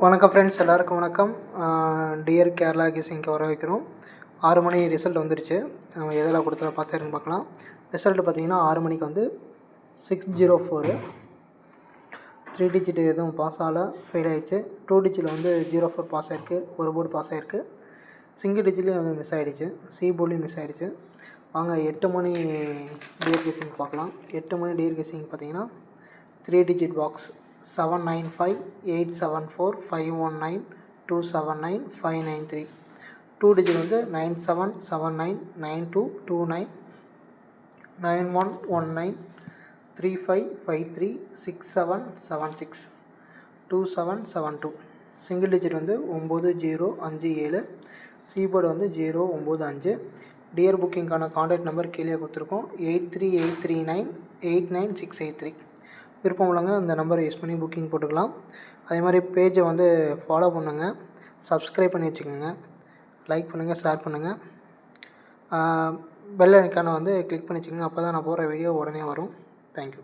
வணக்கம் ஃப்ரெண்ட்ஸ், எல்லாருக்கும் வணக்கம். டியர் கேரளா கெஸ்ஸிங்க்கு வர வைக்கிறோம். 6 மணி ரிசல்ட் வந்துருச்சு. நம்ம எதில் கொடுத்தா பாஸ் ஆயிருக்குன்னு பார்க்கலாம். ரிசல்ட்டு பார்த்தீங்கன்னா 6 மணிக்கு வந்து 604 3 டிஜிட் எதுவும் பாஸ் ஆகலை, ஃபெயில் ஆகிடுச்சு. 2 டிஜிட்டில் வந்து 04 பாஸ் ஆகிருக்கு, ஒரு போர்டு பாஸ் ஆகிருக்கு. சிங்கிள் டிஜிட்லேயும் வந்து மிஸ் ஆகிடுச்சு, சி போர்ட்லேயும் மிஸ் ஆகிடுச்சு. வாங்க 8 மணி டியர் கெஸ்ஸிங் பார்க்கலாம். 8 மணி டியர் கெஸ்ஸிங் பார்த்தீங்கன்னா 3 டிஜிட் பாக்ஸ் 7958745192799593. 2 டிஜிட் வந்து 977992299113553677762772. சிங்கிள் டிஜிட் வந்து 9057. சி போர்டு வந்து 095. டியர் புக்கிங்கான கான்டாக்ட் நம்பர் கீழே கொடுத்துருக்கோம். 8383989683. விருப்பம் உள்ளவங்க இந்த நம்பரை யூஸ் பண்ணி புக்கிங் போட்டுக்கலாம். அதே மாதிரி பேஜை வந்து ஃபாலோ பண்ணுங்கள், சப்ஸ்கிரைப் பண்ணி வச்சுக்கோங்க, லைக் பண்ணுங்கள், ஷேர் பண்ணுங்கள். பெல் ஐக்கானை வந்து கிளிக் பண்ணி வச்சுக்கோங்க. அப்போ தான் நான் போடுற வீடியோ உடனே வரும். தேங்க்யூ.